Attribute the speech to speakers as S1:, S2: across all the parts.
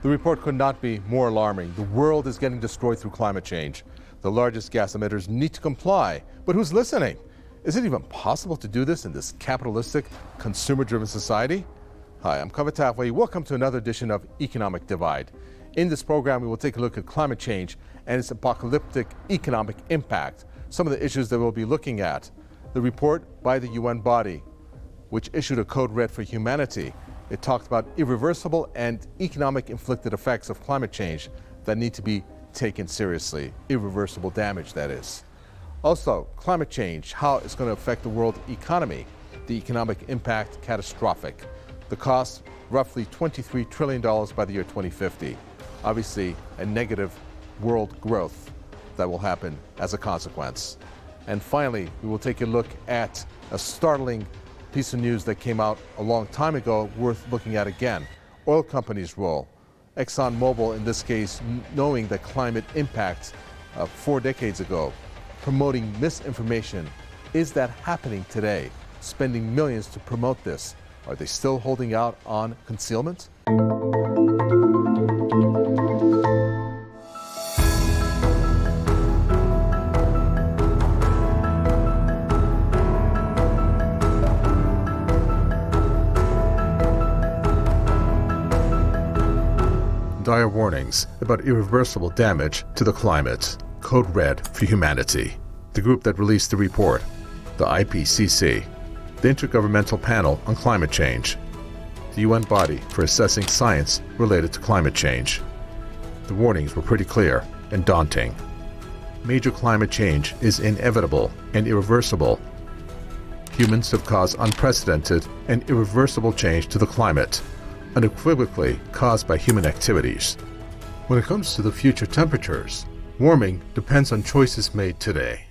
S1: The report could not be more alarming. The world is getting destroyed through climate change. The largest gas emitters need to comply. But who's listening? Is it even possible to do this in this capitalistic, consumer-driven society? Hi, I'm Kaveh Tafway. Welcome to another edition of Economic Divide. In this program, we will take a look at climate change and its apocalyptic economic impact. Some of the issues that we'll be looking at. The report by the UN body, which issued a code red for humanity. It talked about irreversible and economic inflicted effects of climate change that need to be taken seriously. Irreversible damage, that is. Also, climate change, how it's going to affect the world economy. The economic impact, catastrophic. The cost, roughly $23 trillion by the year 2050. Obviously, a negative world growth that will happen as a consequence. And finally, we will take a look at a startling piece of news that came out a long time ago, worth looking at again. Oil companies' role. ExxonMobil, in this case, knowing the climate impact 4 decades ago, promoting misinformation. Is that happening today? Spending millions to promote this. Are they still holding out on concealment? Dire warnings about irreversible damage to the climate. Code red for humanity. The group that released the report, the IPCC, the Intergovernmental Panel on Climate Change, the UN body for assessing science related to climate change. The warnings were pretty clear and daunting. Major climate change is inevitable and irreversible. Humans have caused unprecedented and irreversible change to the climate, unequivocally caused by human activities. When it comes to the future temperatures, warming depends on choices made today.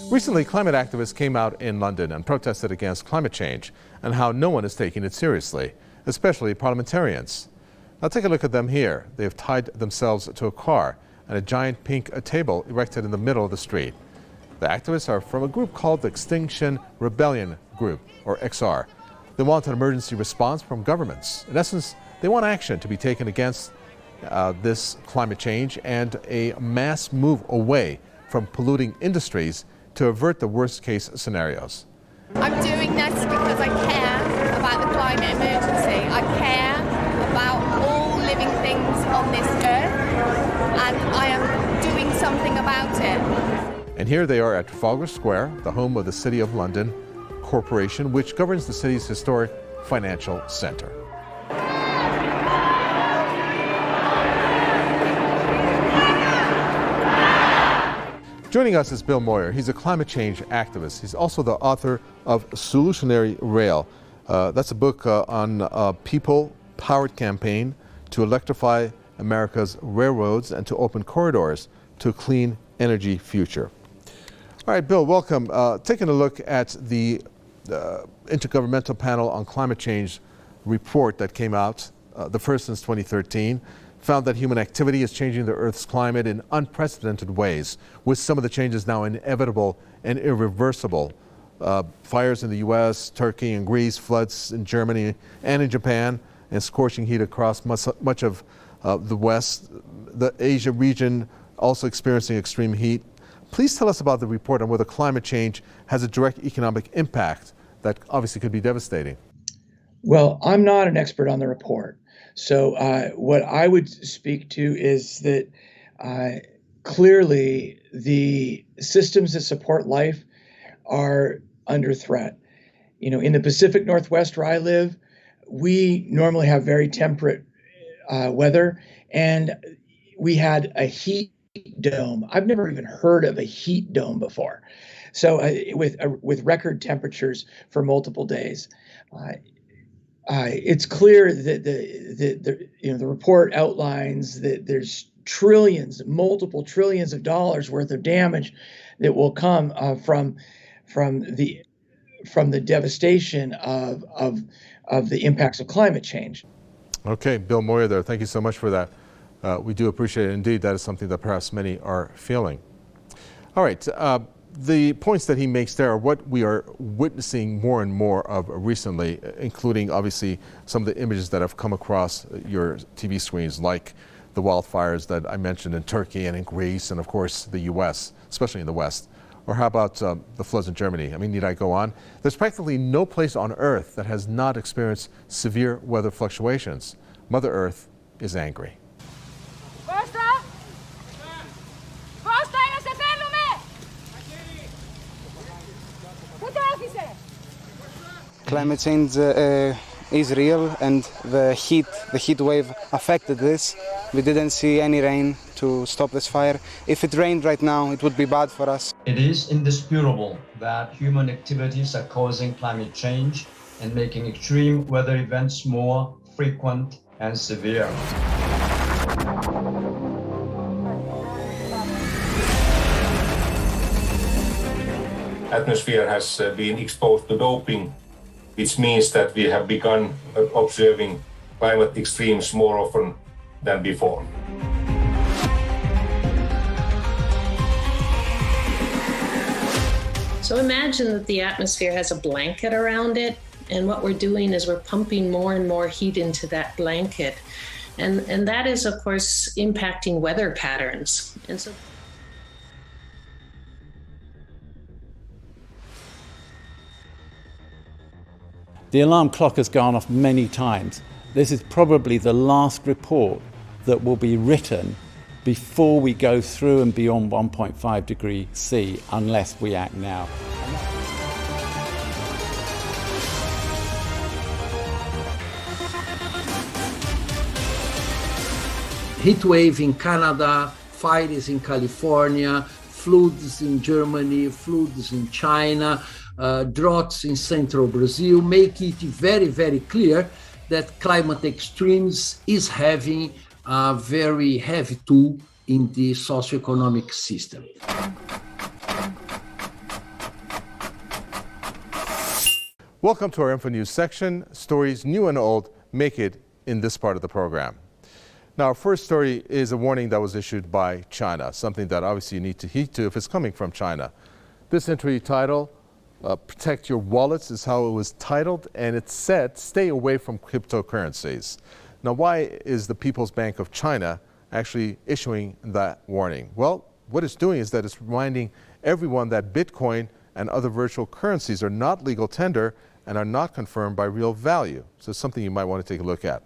S1: Recently, climate activists came out in London and protested against climate change and how no one is taking it seriously, especially parliamentarians. Now take a look at them here. They have tied themselves to a car and a giant pink table erected in the middle of the street. The activists are from a group called the Extinction Rebellion Group, or XR. They want an emergency response from governments. In essence, they want action to be taken against this climate change and a mass move away from polluting industries to avert the worst case scenarios.
S2: I'm doing this because I care about the climate emergency. I care about all living things on this earth, and I am doing something about it.
S1: And here they are at Trafalgar Square, the home of the City of London Corporation, which governs the city's historic financial center. Joining us is Bill Moyer. He's a climate change activist. He's also the author of Solutionary Rail. That's a book on a people-powered campaign to electrify America's railroads and to open corridors to a clean energy future. All right, Bill, welcome. Taking a look at the Intergovernmental Panel on Climate Change report that came out, the first since 2013, found that human activity is changing the Earth's climate in unprecedented ways, with some of the changes now inevitable and irreversible. Fires in the US, Turkey and Greece, floods in Germany and in Japan, and scorching heat across much of the West. The Asia region also experiencing extreme heat. Please tell us about the report on whether climate change has a direct economic impact that obviously could be devastating.
S3: Well, I'm not an expert on the report. So what I would speak to is that clearly the systems that support life are under threat. You know, in the Pacific Northwest where I live, we normally have very temperate weather, and we had a heat dome. I've never even heard of a heat dome before. So with record temperatures for multiple days, it's clear that the report outlines that there's multiple trillions of dollars worth of damage that will come from the devastation of the impacts of climate change.
S1: Okay, Bill Moyer there. Thank you so much for that. We do appreciate it. Indeed, that is something that perhaps many are feeling. All right, the points that he makes there are what we are witnessing more and more of recently, including obviously some of the images that have come across your TV screens, like the wildfires that I mentioned in Turkey and in Greece and of course the US, especially in the West. Or how about the floods in Germany? I mean, need I go on? There's practically no place on Earth that has not experienced severe weather fluctuations. Mother Earth is angry.
S4: Climate change is real, and the heat wave affected this. We didn't see any rain to stop this fire. If it rained right now, it would be bad for us.
S5: It is indisputable that human activities are causing climate change and making extreme weather events more frequent and severe.
S6: Atmosphere has been exposed to doping, which means that we have begun observing climate extremes more often than before.
S7: So imagine that the atmosphere has a blanket around it, and what we're doing is we're pumping more and more heat into that blanket. And that is, of course, impacting weather patterns. And so
S8: the alarm clock has gone off many times. This is probably the last report that will be written before we go through and beyond 1.5 degrees C, unless we act now.
S9: Heat wave in Canada, fires in California, floods in Germany, floods in China, droughts in central Brazil make it very, very clear that climate extremes is having a very heavy toll in the socioeconomic system.
S1: Welcome to our Info News section. Stories new and old make it in this part of the program. Now, our first story is a warning that was issued by China, something that obviously you need to heed to if it's coming from China. This entry title, Protect Your Wallets, is how it was titled, and it said, stay away from cryptocurrencies. Now, why is the People's Bank of China actually issuing that warning? Well, what it's doing is that it's reminding everyone that Bitcoin and other virtual currencies are not legal tender and are not confirmed by real value. So it's something you might want to take a look at.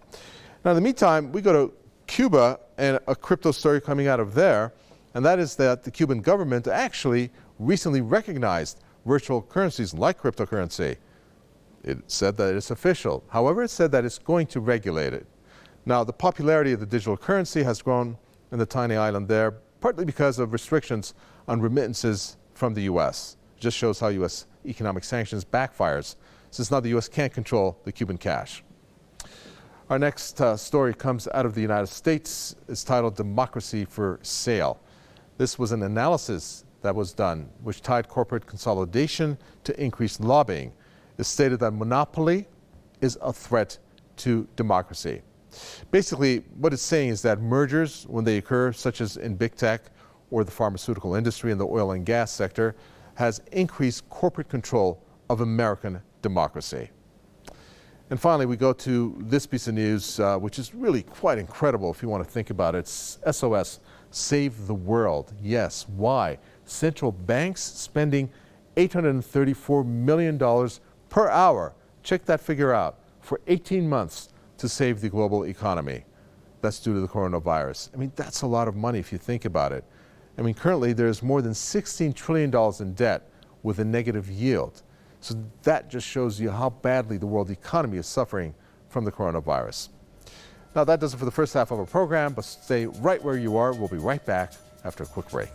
S1: Now, in the meantime, we go to Cuba and a crypto story coming out of there, and that is that the Cuban government actually recently recognized virtual currencies like cryptocurrency. It said that it's official. However, it said that it's going to regulate it. Now, the popularity of the digital currency has grown in the tiny island there, partly because of restrictions on remittances from the U.S. It just shows how U.S. economic sanctions backfires, since now the U.S. can't control the Cuban cash. Our next story comes out of the United States. It's titled Democracy for Sale. This was an analysis that was done, which tied corporate consolidation to increased lobbying. It stated that monopoly is a threat to democracy. Basically, what it's saying is that mergers, when they occur, such as in big tech or the pharmaceutical industry and the oil and gas sector, has increased corporate control of American democracy. And finally, we go to this piece of news, which is really quite incredible if you want to think about it. It's SOS, Save the World. Yes, why? Central banks spending $834 million per hour, check that figure out, for 18 months to save the global economy. That's due to the coronavirus. I mean, that's a lot of money if you think about it. I mean, currently there's more than $16 trillion in debt with a negative yield. So that just shows you how badly the world economy is suffering from the coronavirus. Now, that does it for the first half of our program, but stay right where you are. We'll be right back after a quick break.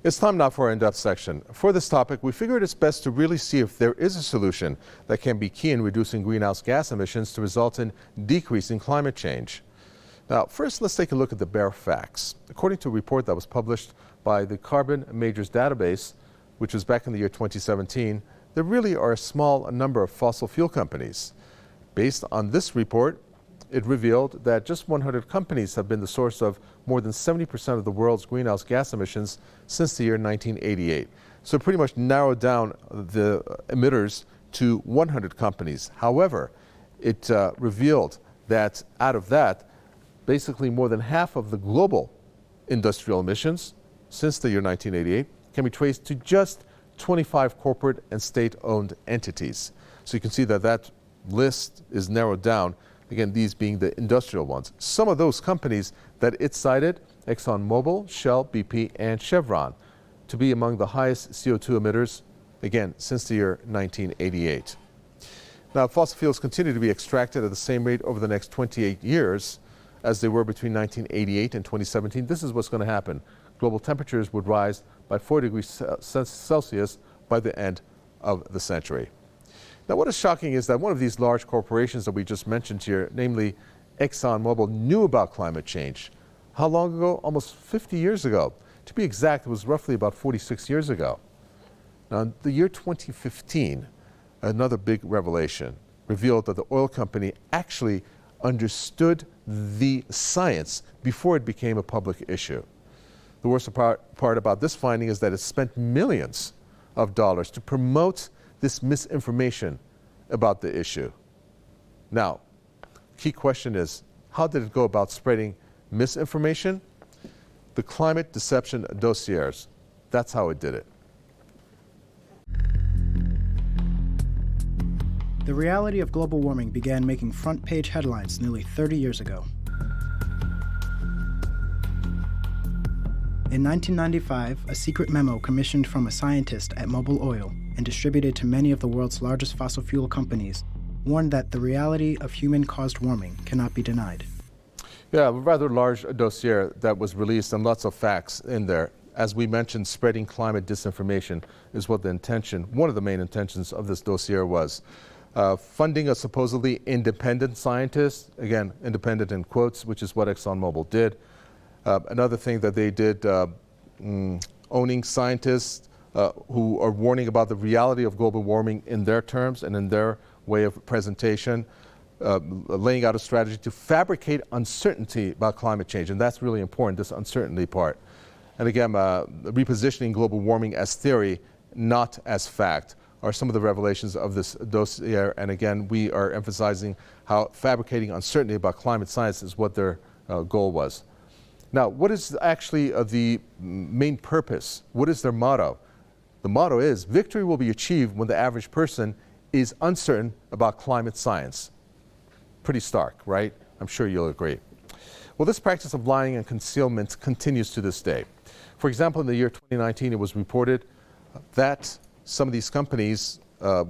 S1: It's time now for our in-depth section. For this topic, we figured it's best to really see if there is a solution that can be key in reducing greenhouse gas emissions to result in decreasing climate change. Now, first, let's take a look at the bare facts. According to a report that was published by the Carbon Majors Database, which was back in the year 2017, there really are a small number of fossil fuel companies. Based on this report, it revealed that just 100 companies have been the source of more than 70% of the world's greenhouse gas emissions since the year 1988. So it pretty much narrowed down the emitters to 100 companies. However, it revealed that out of that, basically more than half of the global industrial emissions since the year 1988 can be traced to just 25 corporate and state-owned entities. So you can see that that list is narrowed down, again, these being the industrial ones. Some of those companies that it cited, ExxonMobil, Shell, BP, and Chevron, to be among the highest CO2 emitters, again, since the year 1988. Now, fossil fuels continue to be extracted at the same rate over the next 28 years as they were between 1988 and 2017. This is what's going to happen. Global temperatures would rise by 4 degrees Celsius by the end of the century. Now, what is shocking is that one of these large corporations that we just mentioned here, namely ExxonMobil, knew about climate change. How long ago? Almost 50 years ago. To be exact, it was roughly about 46 years ago. Now, in the year 2015, another big revelation revealed that the oil company actually understood the science before it became a public issue. The worst part about this finding is that it spent millions of dollars to promote this misinformation about the issue. Now, key question is, how did it go about spreading misinformation? The climate deception dossiers. That's how it did it.
S10: The reality of global warming began making front-page headlines nearly 30 years ago. In 1995, a secret memo commissioned from a scientist at Mobil Oil and distributed to many of the world's largest fossil fuel companies warned that the reality of human-caused warming cannot be denied.
S1: Yeah, a rather large dossier that was released and lots of facts in there. As we mentioned, spreading climate disinformation is what the intention, one of the main intentions of this dossier was. Funding a supposedly independent scientist, again, independent in quotes, which is what ExxonMobil did. Another thing that they did, owning scientists who are warning about the reality of global warming in their terms and in their way of presentation, laying out a strategy to fabricate uncertainty about climate change. And that's really important, this uncertainty part. And again, repositioning global warming as theory, not as fact, are some of the revelations of this dossier. And again, we are emphasizing how fabricating uncertainty about climate science is what their goal was. Now, what is actually the main purpose? What is their motto? The motto is, victory will be achieved when the average person is uncertain about climate science. Pretty stark, right? I'm sure you'll agree. Well, this practice of lying and concealment continues to this day. For example, in the year 2019, it was reported that some of these companies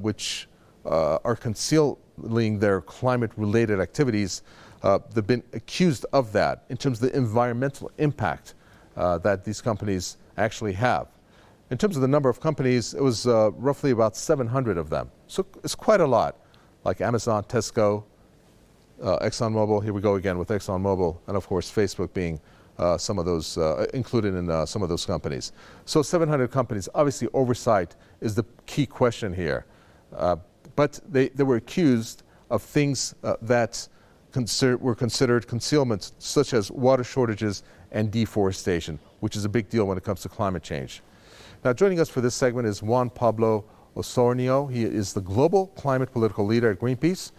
S1: which are concealing their climate-related activities, they've been accused of that in terms of the environmental impact that these companies actually have. In terms of the number of companies, it was roughly about 700 of them. So it's quite a lot, like Amazon, Tesco, ExxonMobil. Here we go again with ExxonMobil, and of course Facebook being some of those included in some of those companies. So 700 companies. Obviously, oversight is the key question here. But they were accused of things that were considered concealments, such as water shortages and deforestation, which is a big deal when it comes to climate change. Now, joining us for this segment is Juan Pablo Osornio. He is the global climate political leader at Greenpeace.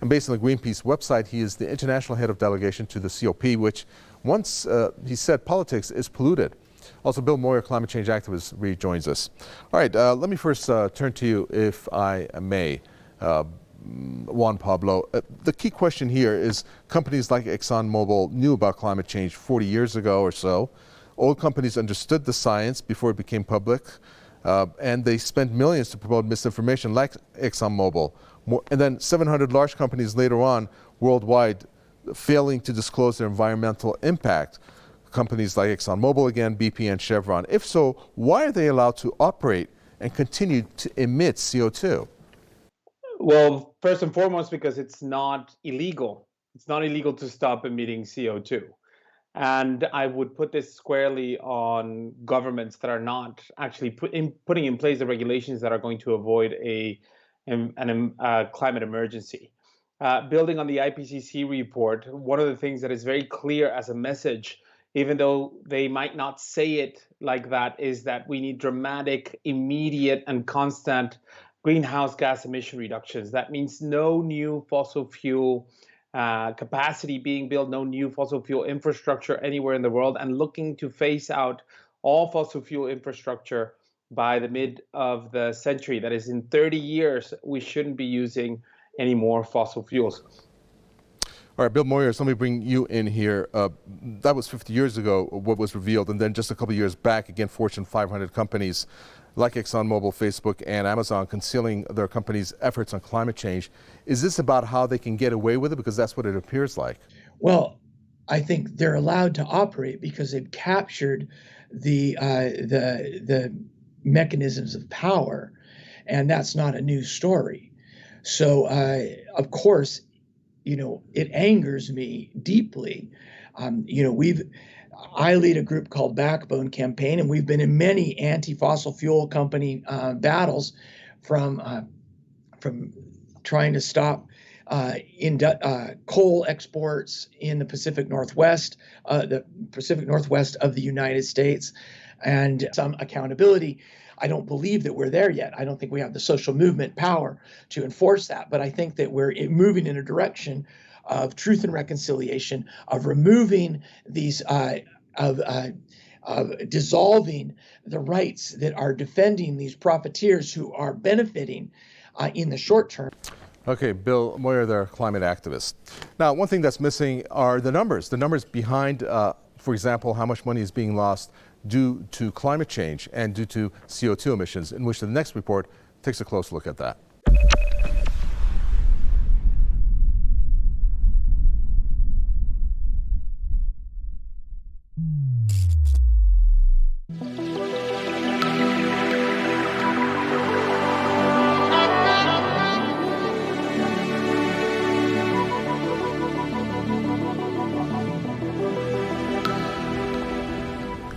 S1: And based on the Greenpeace website, he is the international head of delegation to the COP, which once he said politics is polluted. Also, Bill Moyer, climate change activist, rejoins us. All right, let me first turn to you, if I may, Juan Pablo. The key question here is companies like ExxonMobil knew about climate change 40 years ago or so. Old companies understood the science before it became public, and they spent millions to promote misinformation like ExxonMobil. And then 700 large companies later on worldwide failing to disclose their environmental impact. Companies like ExxonMobil, again, BP and Chevron. If so, why are they allowed to operate and continue to emit CO2?
S11: Well, first and foremost, because it's not illegal. It's not illegal to stop emitting CO2. And I would put this squarely on governments that are not actually putting in place the regulations that are going to avoid a climate emergency. building on the IPCC report, one of the things that is very clear as a message, even though they might not say it like that, is that we need dramatic, immediate, and constant greenhouse gas emission reductions. That means no new fossil fuel capacity being built, no new fossil fuel infrastructure anywhere in the world, and looking to phase out all fossil fuel infrastructure by the mid of the century. That is, in 30 years, we shouldn't be using any more fossil fuels.
S1: All right, Bill Moyers, let me bring you in here. That was 50 years ago, what was revealed, and then just a couple of years back, again, Fortune 500 companies like ExxonMobil, Facebook, and Amazon concealing their companies' efforts on climate change. Is this about how they can get away with it? Because that's what it appears like.
S3: Well, I think they're allowed to operate because they've captured the mechanisms of power, and that's not a new story. So, of course, it angers me deeply. I lead a group called Backbone Campaign, and we've been in many anti-fossil fuel company battles, from trying to stop coal exports in the Pacific Northwest of the United States, and some accountability. I don't believe that we're there yet. I don't think we have the social movement power to enforce that, but I think that we're moving in a direction of truth and reconciliation, of removing these, of dissolving the rights that are defending these profiteers who are benefiting in the short term.
S1: Okay, Bill Moyer, they're a climate activist. Now, one thing that's missing are the numbers behind, for example, how much money is being lost due to climate change and due to CO2 emissions, in which the next report takes a close look at that.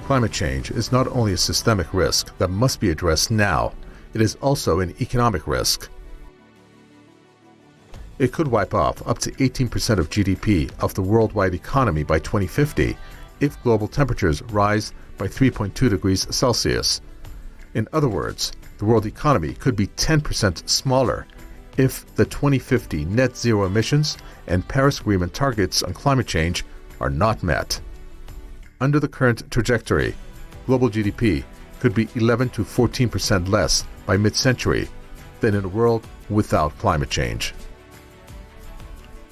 S1: Climate change is not only a systemic risk that must be addressed now, it is also an economic risk. It could wipe off up to 18% of GDP of the worldwide economy by 2050 if global temperatures rise by 3.2 degrees Celsius. In other words, the world economy could be 10% smaller if the 2050 net zero emissions and Paris Agreement targets on climate change are not met. Under the current trajectory, global GDP could be 11 to 14% less by mid-century than in a world without climate change.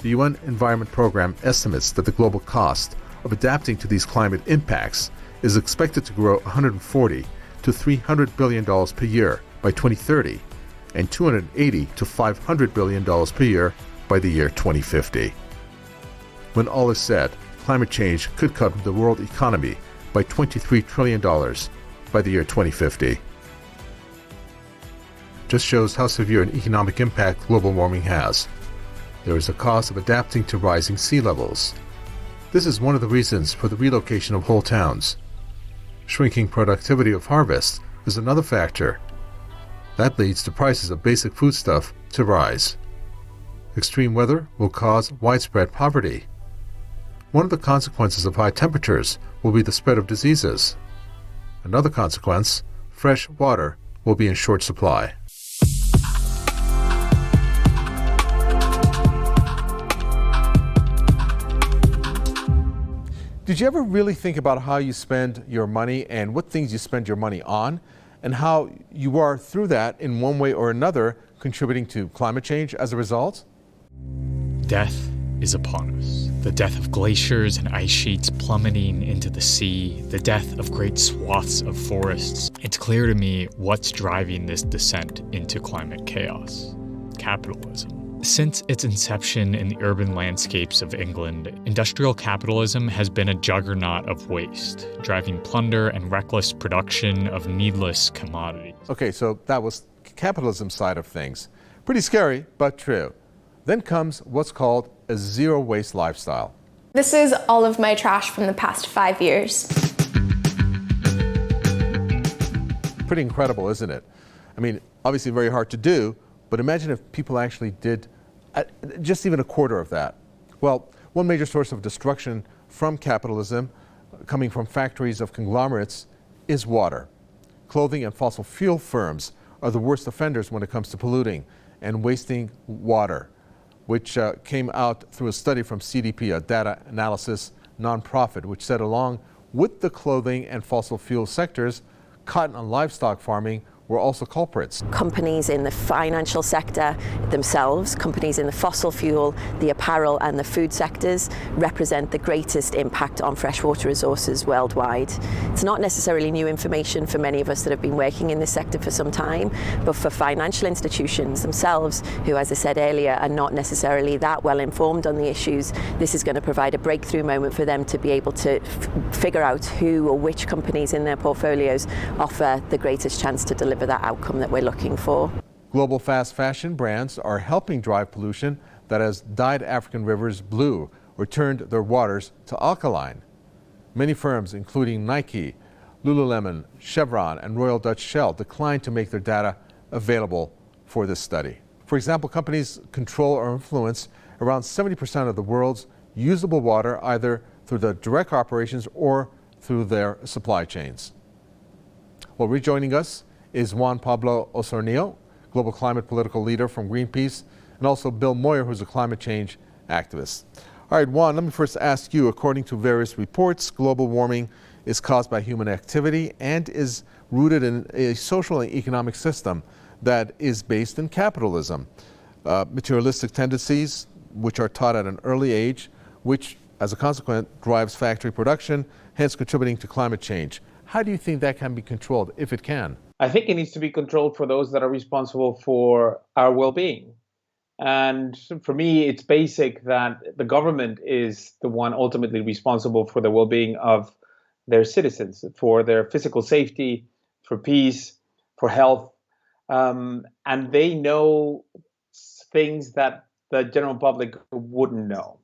S1: The UN Environment Programme estimates that the global cost of adapting to these climate impacts is expected to grow $140 to $300 billion per year by 2030 and $280 to $500 billion per year by the year 2050. When all is said, climate change could cut the world economy by $23 trillion by the year 2050. Just shows how severe an economic impact global warming has. There is a cost of adapting to rising sea levels. This is one of the reasons for the relocation of whole towns. Shrinking productivity of harvest is another factor. That leads to prices of basic foodstuff to rise. Extreme weather will cause widespread poverty. One of the consequences of high temperatures will be the spread of diseases. Another consequence, fresh water will be in short supply. Did you ever really think about how you spend your money and what things you spend your money on, and how you are, through that, in one way or another, contributing to climate change as a result?
S12: Death is upon us. The death of glaciers and ice sheets plummeting into the sea, the death of great swaths of forests. It's clear to me what's driving this descent into climate chaos: capitalism. Since its inception in the urban landscapes of England, industrial capitalism has been a juggernaut of waste, driving plunder and reckless production of needless commodities.
S1: Okay, so that was capitalism side of things. Pretty scary, but true. Then comes what's called a zero-waste lifestyle.
S13: This is all of my trash from the past 5 years.
S1: Pretty incredible, isn't it? I mean, obviously very hard to do, but imagine if people actually did just even a quarter of that. Well, one major source of destruction from capitalism, coming from factories of conglomerates, is water. Clothing and fossil fuel firms are the worst offenders when it comes to polluting and wasting water, which came out through a study from CDP, a data analysis nonprofit, which said along with the clothing and fossil fuel sectors, cotton and livestock farming were also culprits.
S14: Companies in the financial sector themselves, companies in the fossil fuel, the apparel and the food sectors represent the greatest impact on freshwater resources worldwide. It's not necessarily new information for many of us that have been working in this sector for some time, but for financial institutions themselves, who, as I said earlier, are not necessarily that well informed on the issues, this is going to provide a breakthrough moment for them to be able to figure out who or which companies in their portfolios offer the greatest chance to deliver that outcome that we're looking for.
S1: Global fast fashion brands are helping drive pollution that has dyed African rivers blue or turned their waters to alkaline. Many firms, including Nike, Lululemon, Chevron, and Royal Dutch Shell, declined to make their data available for this study. For example, companies control or influence around 70% of the world's usable water, either through the direct operations or through their supply chains. Well, rejoining us is Juan Pablo Osornio, global climate political leader from Greenpeace, and also Bill Moyer, who's a climate change activist. All right, Juan, let me first ask you, according to various reports, global warming is caused by human activity and is rooted in a social and economic system that is based in capitalism. Materialistic tendencies, which are taught at an early age, which, as a consequence, drives factory production, hence contributing to climate change. How do you think that can be controlled, if it can?
S11: I think it needs to be controlled for those that are responsible for our well-being. And for me, it's basic that the government is the one ultimately responsible for the well-being of their citizens, for their physical safety, for peace, for health. And they know things that the general public wouldn't know.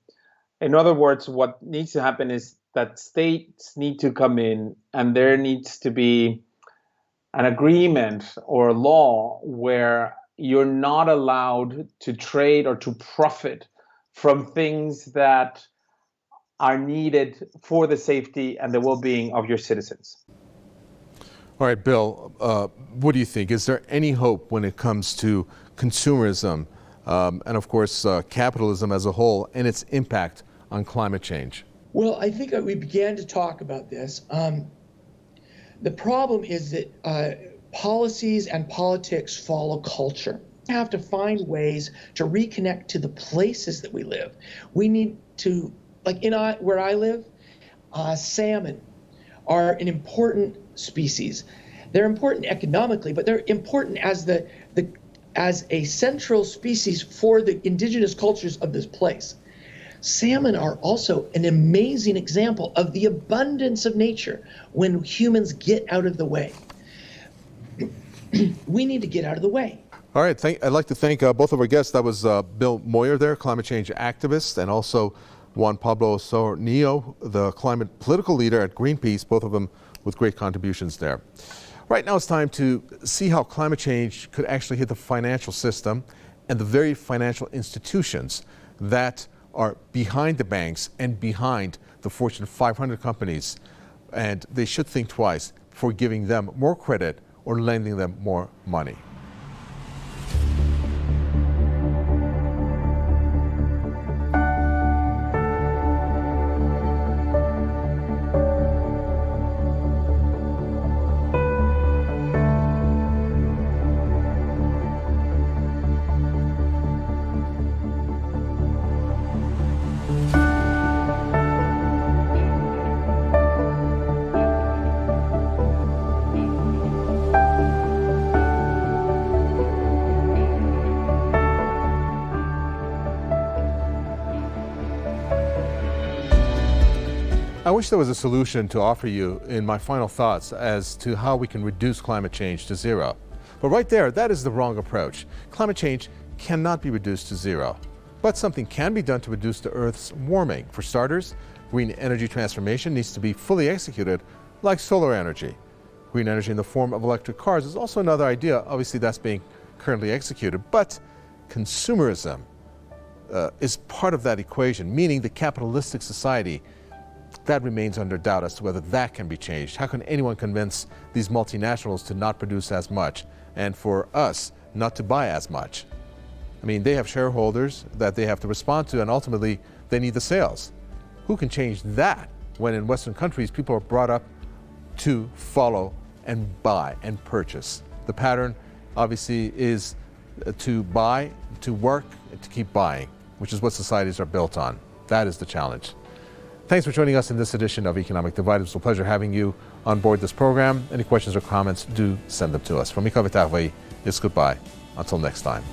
S11: In other words, what needs to happen is that states need to come in and there needs to be an agreement or a law where you're not allowed to trade or to profit from things that are needed for the safety and the well-being of your citizens.
S1: All right, Bill, what do you think? Is there any hope when it comes to consumerism and, of course, capitalism as a whole and its impact on climate change?
S3: Well, I think we began to talk about this. The problem is that policies and politics follow culture. We have to find ways to reconnect to the places that we live. We need to, like where I live, salmon are an important species. They're important economically, but they're important as as a central species for the indigenous cultures of this place. Salmon are also an amazing example of the abundance of nature when humans get out of the way. We need to get out of the way.
S1: All right, I'd like to thank both of our guests. That was Bill Moyer there, climate change activist, and also Juan Pablo Osornio, the climate political leader at Greenpeace, both of them with great contributions there. Right now it's time to see how climate change could actually hit the financial system and the very financial institutions that are behind the banks and behind the Fortune 500 companies. And they should think twice before giving them more credit or lending them more money. I wish there was a solution to offer you in my final thoughts as to how we can reduce climate change to zero. But right there, that is the wrong approach. Climate change cannot be reduced to zero. But something can be done to reduce the Earth's warming. For starters, green energy transformation needs to be fully executed, like solar energy. Green energy in the form of electric cars is also another idea. Obviously, that's being currently executed. But consumerism, is part of that equation, meaning the capitalistic society, that remains under doubt as to whether that can be changed. How can anyone convince these multinationals to not produce as much and for us not to buy as much? I mean, they have shareholders that they have to respond to, and ultimately they need the sales. Who can change that when in Western countries people are brought up to follow and buy and purchase? The pattern obviously is to buy, to work, and to keep buying, which is what societies are built on. That is the challenge. Thanks for joining us in this edition of Economic Divide. It was a pleasure having you on board this program. Any questions or comments, do send them to us. From Mika Vitahvai, it's goodbye. Until next time.